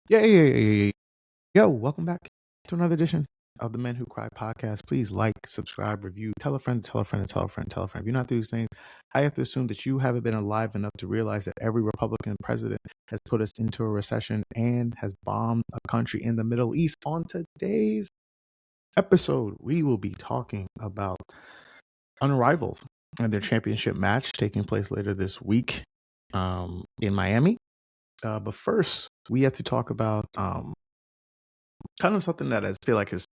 Yeah. Yo, welcome back to another edition of the Men Who Cry podcast. Please like, subscribe, review, tell a friend, tell a friend, tell a friend, tell a friend. If you're not doing these things, I have to assume that you haven't been alive enough to realize that every Republican president has put us into a recession and has bombed a country in the Middle East. On today's episode, we will be talking about Unrivaled and their championship match taking place later this week in Miami. But first, we have to talk about kind of something that I feel like has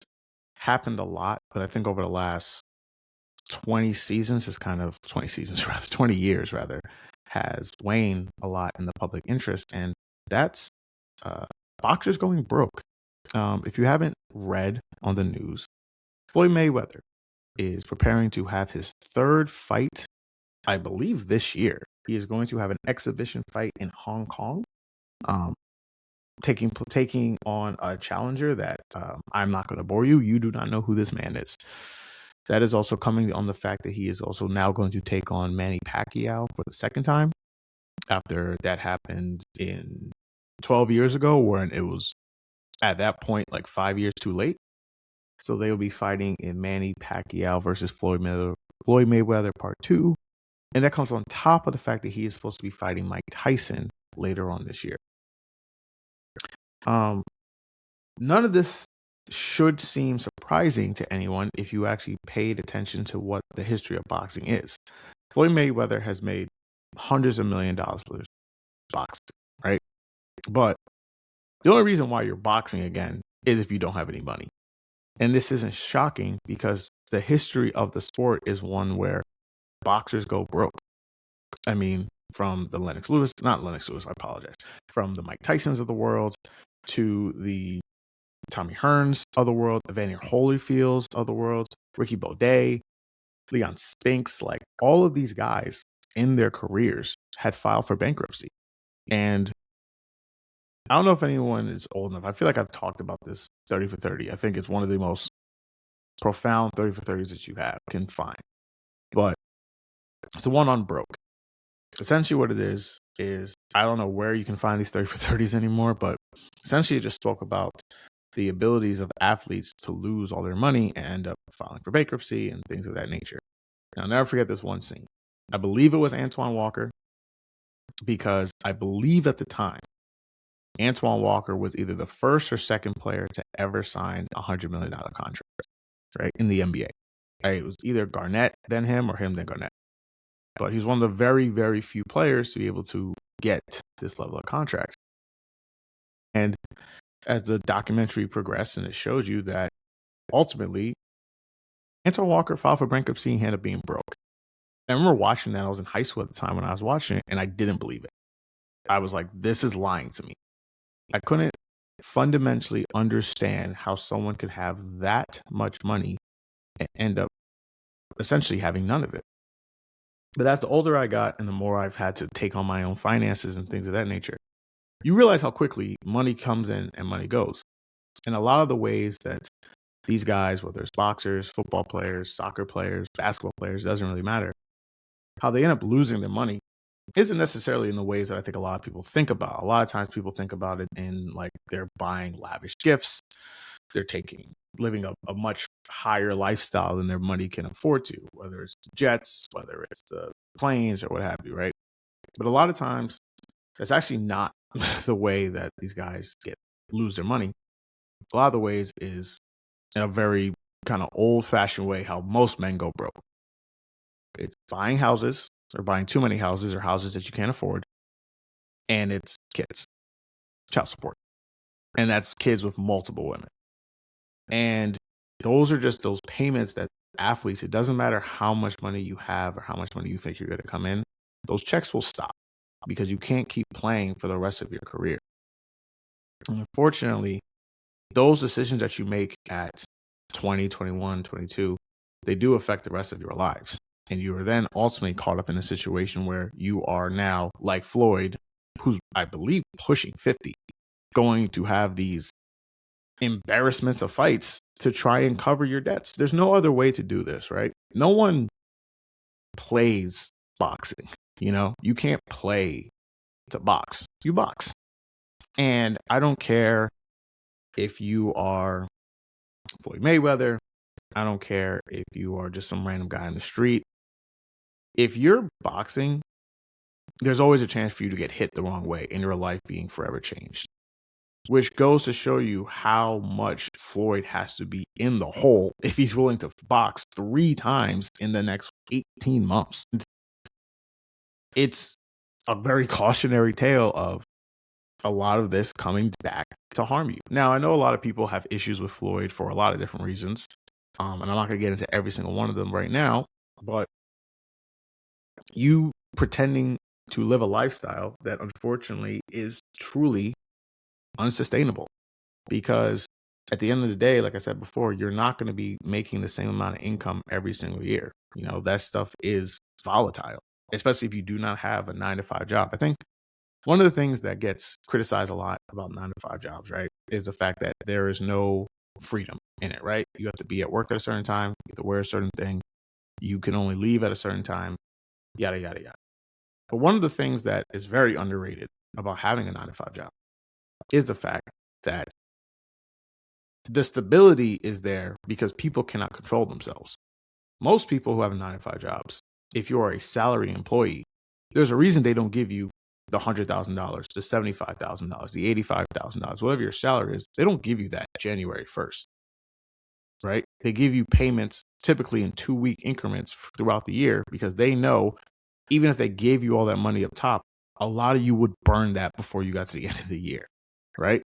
happened a lot, but I think over the last 20 seasons has kind of 20 seasons rather 20 years rather has waned a lot in the public interest, and that's uh, boxers going broke. If you haven't read on the news, Floyd Mayweather is preparing to have his third fight, I believe, this year. He is going to have an exhibition fight in Hong Kong. Um, taking on a challenger that I'm not going to bore you. You do not know who this man is. That is also coming on the fact that he is also now going to take on Manny Pacquiao for the second time after that happened in 12 years ago, when it was at that point like 5 years too late. So they will be fighting in Manny Pacquiao versus Floyd Mayweather Part 2. And that comes on top of the fact that he is supposed to be fighting Mike Tyson later on this year. None of this should seem surprising to anyone if you actually paid attention to what the history of boxing is. Floyd Mayweather has made hundreds of $1 million boxing, right? But the only reason why you're boxing again is if you don't have any money. And this isn't shocking because the history of the sport is one where boxers go broke. I mean, from the from the Mike Tysons of the world to the Tommy Hearns of the world, Evander Holyfields of the world, Ricky Baudet, Leon Spinks, like all of these guys in their careers had filed for bankruptcy. And I don't know if anyone is old enough. I feel like I've talked about this 30 for 30. I think it's one of the most profound 30 for 30s that you can find. But it's the one on broke. Essentially what it is I don't know where you can find these 30 for 30s anymore, but essentially it just spoke about the abilities of athletes to lose all their money and end up filing for bankruptcy and things of that nature. And I'll never forget this one scene. I believe it was Antoine Walker, because I believe at the time, Antoine Walker was either the first or second player to ever sign a $100 million contract, right, in the NBA. Right? It was either Garnett, then him, or him, then Garnett. But he's one of the very, very few players to be able to get this level of contract. And as the documentary progressed, and it shows you that ultimately Antoine Walker filed for bankruptcy and ended up being broke. I remember watching that. I was in high school at the time when I was watching it, and I didn't believe it. I was like, this is lying to me. I couldn't fundamentally understand how someone could have that much money and end up essentially having none of it. But as the older I got and the more I've had to take on my own finances and things of that nature, you realize how quickly money comes in and money goes. And a lot of the ways that these guys, whether it's boxers, football players, soccer players, basketball players, doesn't really matter, how they end up losing their money isn't necessarily in the ways that I think a lot of people think about. A lot of times people think about it in like they're buying lavish gifts, they're living a much higher lifestyle than their money can afford to, whether it's jets, whether it's the planes or what have you, right? But a lot of times that's actually not the way that these guys lose their money. A lot of the ways is in a very kind of old-fashioned way how most men go broke. It's buying houses, or buying too many houses, or houses that you can't afford, and it's kids, child support, and that's kids with multiple women. And those are just those payments that athletes, it doesn't matter how much money you have or how much money you think you're going to come in, those checks will stop because you can't keep playing for the rest of your career. And unfortunately, those decisions that you make at 20, 21, 22, they do affect the rest of your lives. And you are then ultimately caught up in a situation where you are now, like Floyd, who's, I believe, pushing 50, going to have these embarrassments of fights to try and cover your debts. There's no other way to do this, right? No one plays boxing. You know, you can't play to box. You box. And I don't care if you are Floyd Mayweather. I don't care if you are just some random guy in the street. If you're boxing, there's always a chance for you to get hit the wrong way and your life being forever changed. Which goes to show you how much Floyd has to be in the hole if he's willing to box 3 times in the next 18 months. It's a very cautionary tale of a lot of this coming back to harm you. Now, I know a lot of people have issues with Floyd for a lot of different reasons, and I'm not going to get into every single one of them right now, but you pretending to live a lifestyle that unfortunately is truly unsustainable, because at the end of the day, like I said before, you're not going to be making the same amount of income every single year. You know, that stuff is volatile, especially if you do not have a 9 to 5 job. I think one of the things that gets criticized a lot about 9 to 5 jobs, right, is the fact that there is no freedom in it, right? You have to be at work at a certain time, you have to wear a certain thing, you can only leave at a certain time, yada, yada, yada. But one of the things that is very underrated about having a 9 to 5 job is the fact that the stability is there because people cannot control themselves. Most people who have 9 to 5 jobs, if you are a salary employee, there's a reason they don't give you the $100,000, the $75,000, the $85,000, whatever your salary is. They don't give you that January 1st, right? They give you payments typically in 2-week increments throughout the year because they know even if they gave you all that money up top, a lot of you would burn that before you got to the end of the year, right?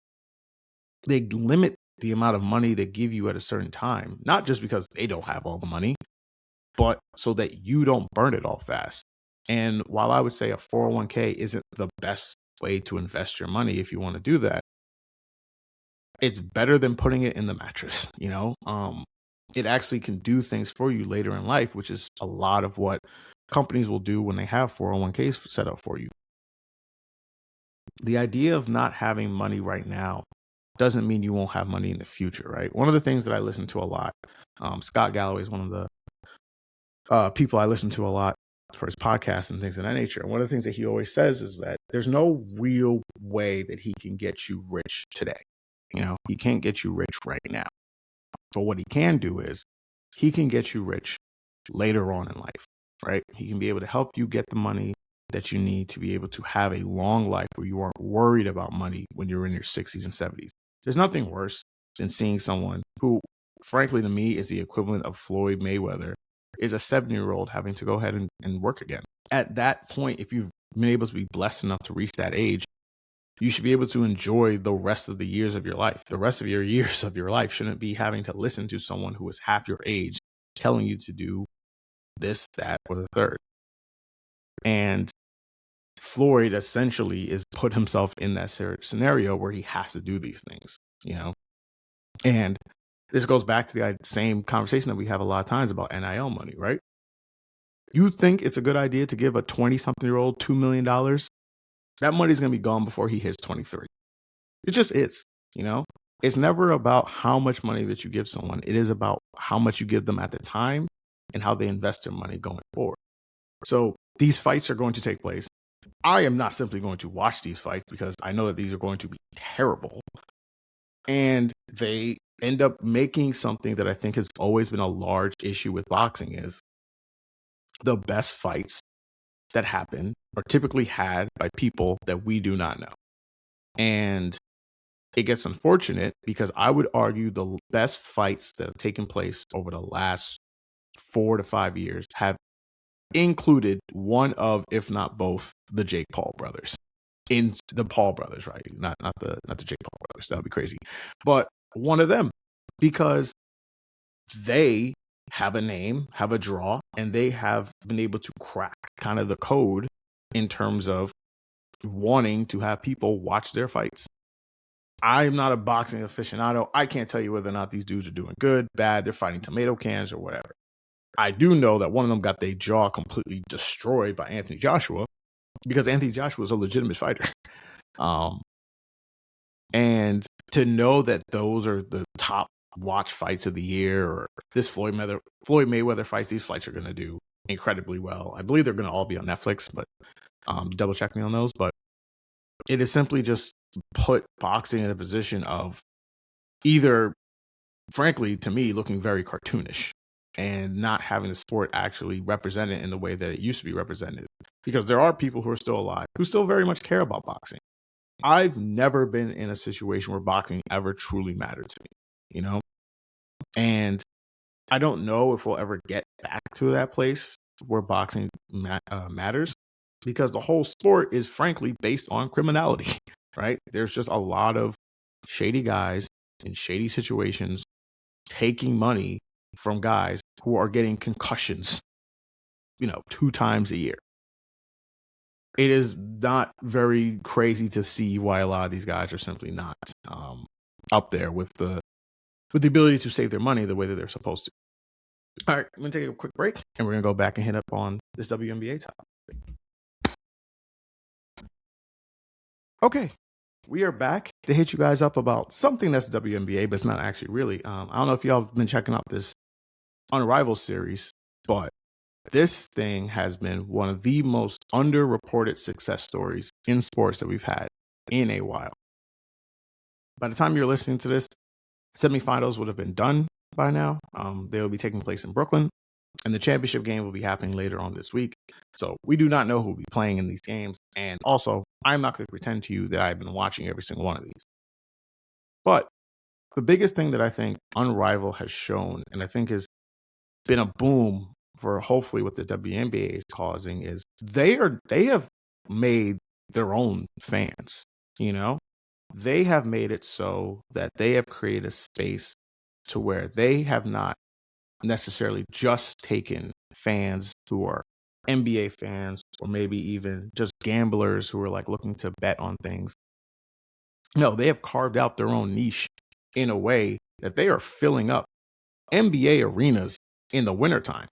They limit the amount of money they give you at a certain time, not just because they don't have all the money, but so that you don't burn it all fast. And while I would say a 401k isn't the best way to invest your money if you want to do that, it's better than putting it in the mattress, you know? It actually can do things for you later in life, which is a lot of what companies will do when they have 401ks set up for you. The idea of not having money right now doesn't mean you won't have money in the future, right? One of the things that I listen to a lot, Scott Galloway is one of the people I listen to a lot for his podcast and things of that nature. And one of the things that he always says is that there's no real way that he can get you rich today. You know, he can't get you rich right now. But what he can do is he can get you rich later on in life, right? He can be able to help you get the money that you need to be able to have a long life where you aren't worried about money when you're in your 60s and 70s. There's nothing worse than seeing someone who, frankly, to me, is the equivalent of Floyd Mayweather, is a 70-year-old having to go ahead and work again. At that point, if you've been able to be blessed enough to reach that age, you should be able to enjoy the rest of the years of your life. The rest of your years of your life shouldn't be having to listen to someone who is half your age telling you to do this, that, or the third. And Floyd essentially is put himself in that scenario where he has to do these things, you know? And this goes back to the same conversation that we have a lot of times about NIL money, right? You think it's a good idea to give a 20-something-year-old $2 million? That money's going to be gone before he hits 23. It just is, you know? It's never about how much money that you give someone. It is about how much you give them at the time and how they invest their money going forward. So these fights are going to take place. I am not simply going to watch these fights because I know that these are going to be terrible. And they end up making something that I think has always been a large issue with boxing is the best fights that happen are typically had by people that we do not know. And it gets unfortunate because I would argue the best fights that have taken place over the last 4 to 5 years have included one of, if not both, the Jake Paul brothers. In the Paul brothers, right? Not the Jake Paul brothers. That would be crazy. But one of them, because they have a name, have a draw, and they have been able to crack kind of the code in terms of wanting to have people watch their fights. I'm not a boxing aficionado. I can't tell you whether or not these dudes are doing good, bad, they're fighting tomato cans or whatever. I do know that one of them got their jaw completely destroyed by Anthony Joshua because Anthony Joshua is a legitimate fighter. And to know that those are the top watch fights of the year, or this Floyd Mayweather fights, these fights are going to do incredibly well. I believe they're going to all be on Netflix, but double check me on those. But It is simply just put boxing in a position of either, frankly, to me, looking very cartoonish and not having the sport actually represented in the way that it used to be represented. Because there are people who are still alive who still very much care about boxing. I've never been in a situation where boxing ever truly mattered to me, you know? And I don't know if we'll ever get back to that place where boxing matters, because the whole sport is frankly based on criminality, right? There's just a lot of shady guys in shady situations taking money from guys who are getting concussions, 2 times a year. It is not very crazy to see why a lot of these guys are simply not up there with the ability to save their money the way that they're supposed to. All right, I'm gonna take a quick break, and we're gonna go back and hit up on this WNBA topic. Okay, we are back to hit you guys up about something that's WNBA, but it's not actually really. I don't know if y'all been checking out this Unrivaled series, but this thing has been one of the most underreported success stories in sports that we've had in a while. By the time you're listening to this, semifinals would have been done by now. They will be taking place in Brooklyn, and the championship game will be happening later on this week. So we do not know who will be playing in these games. And also, I'm not going to pretend to you that I've been watching every single one of these. But the biggest thing that I think Unrivaled has shown, and I think has been a boom for hopefully what the WNBA is causing, is they have made their own fans. They have made it so that they have created a space to where they have not necessarily just taken fans who are NBA fans or maybe even just gamblers who are like looking to bet on things. No, they have carved out their own niche in a way that they are filling up NBA arenas in the wintertime.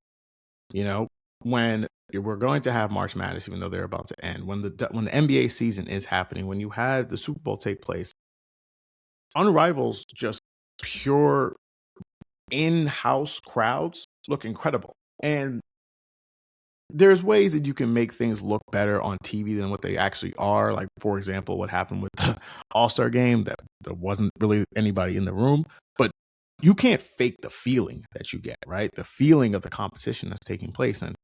When we're going to have March Madness, even though they're about to end, when the NBA season is happening, when you had the Super Bowl take place, Unrivaled just pure in-house crowds look incredible. And there's ways that you can make things look better on TV than what they actually are. Like, for example, what happened with the All-Star game, that there wasn't really anybody in the room, but you can't fake the feeling that you get, right? The feeling of the competition that's taking place. And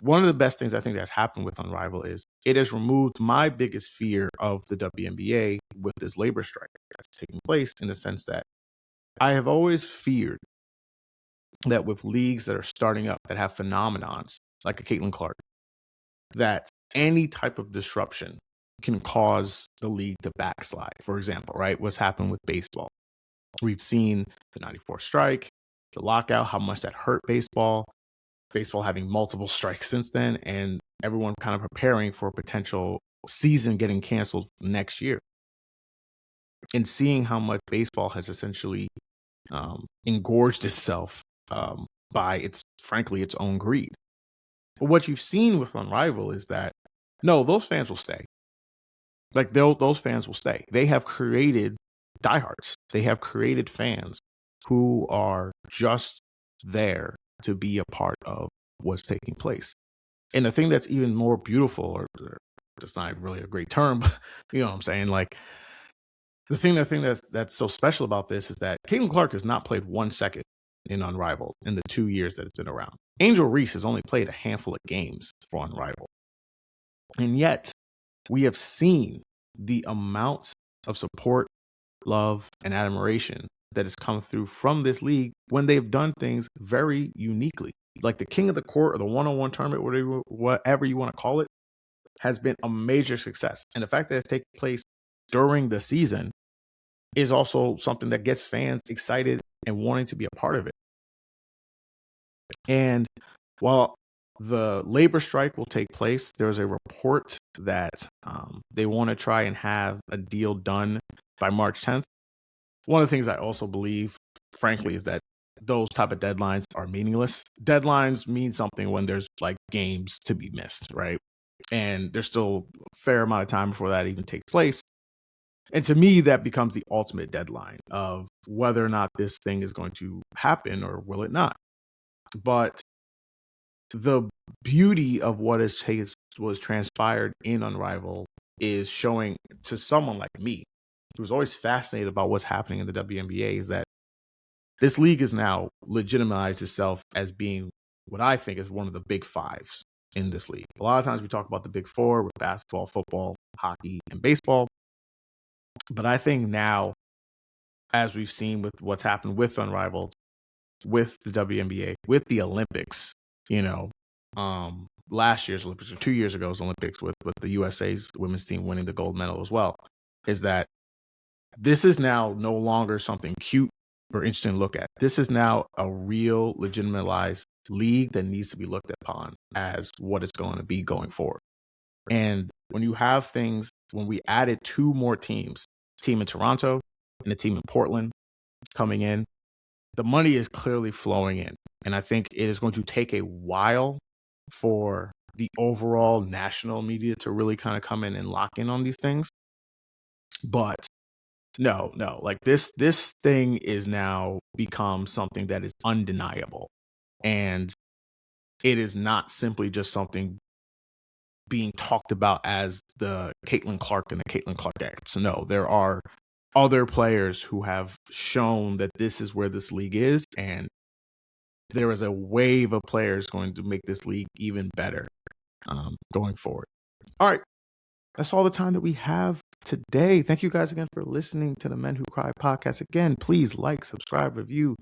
one of the best things I think that's happened with Unrivaled is it has removed my biggest fear of the WNBA with this labor strike that's taking place, in the sense that I have always feared that with leagues that are starting up that have phenomenons like a Caitlin Clark, that any type of disruption can cause the league to backslide. For example, right, what's happened with baseball. We've seen the 94 strike, the lockout, how much that hurt baseball having multiple strikes since then, and everyone kind of preparing for a potential season getting canceled next year. And seeing how much baseball has essentially engorged itself by its own greed. But what you've seen with Unrivaled is that, no, those fans will stay. Like, those fans will stay. They have created diehards. They have created fans who are just there to be a part of what's taking place. And the thing that's even more beautiful, or that's not really a great term, but you know what I'm saying? Like, the thing that's so special about this is that Caitlin Clark has not played 1 second in Unrivaled in the 2 years that it's been around. Angel Reese has only played a handful of games for Unrivaled. And yet, we have seen the amount of support, love, and admiration that has come through from this league when they've done things very uniquely. Like the King of the Court or the one-on-one tournament, whatever you want to call it, has been a major success. And the fact that it's taking place during the season is also something that gets fans excited and wanting to be a part of it. And while the labor strike will take place, there's a report that they want to try and have a deal done by March 10th. One of the things I also believe, frankly, is that those type of deadlines are meaningless. Deadlines mean something when there's like games to be missed, right? And there's still a fair amount of time before that even takes place. And to me, that becomes the ultimate deadline of whether or not this thing is going to happen or will it not. But the beauty of what was transpired in Unrivaled is showing to someone like me, who's always fascinated about what's happening in the WNBA, is that this league has now legitimized itself as being what I think is one of the big fives in this league. A lot of times we talk about the big four with basketball, football, hockey, and baseball. But I think now, as we've seen with what's happened with Unrivaled, with the WNBA, with the Olympics, you know, last year's Olympics or 2 years ago's Olympics with the USA's women's team winning the gold medal as well, is that this is now no longer something cute or interesting to look at. This is now a real legitimized league that needs to be looked upon as what it's going to be going forward. And when you have things, when we added two more teams, team in Toronto and a team in Portland coming in, the money is clearly flowing in. And I think it is going to take a while for the overall national media to really kind of come in and lock in on these things. But no, like this thing is now become something that is undeniable. And it is not simply just something being talked about as the Caitlin Clark and the Caitlin Clark Acts. No, there are other players who have shown that this is where this league is, and there is a wave of players going to make this league even better going forward. All right, that's all the time that we have today. Thank you guys again for listening to the Men Who Cry podcast. Again, please like, subscribe, review,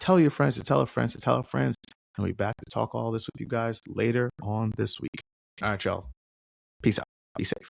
tell your friends to tell a friends to tell a friends. And we'll be back to talk all this with you guys later on this week. All right, y'all. Peace out. Be safe.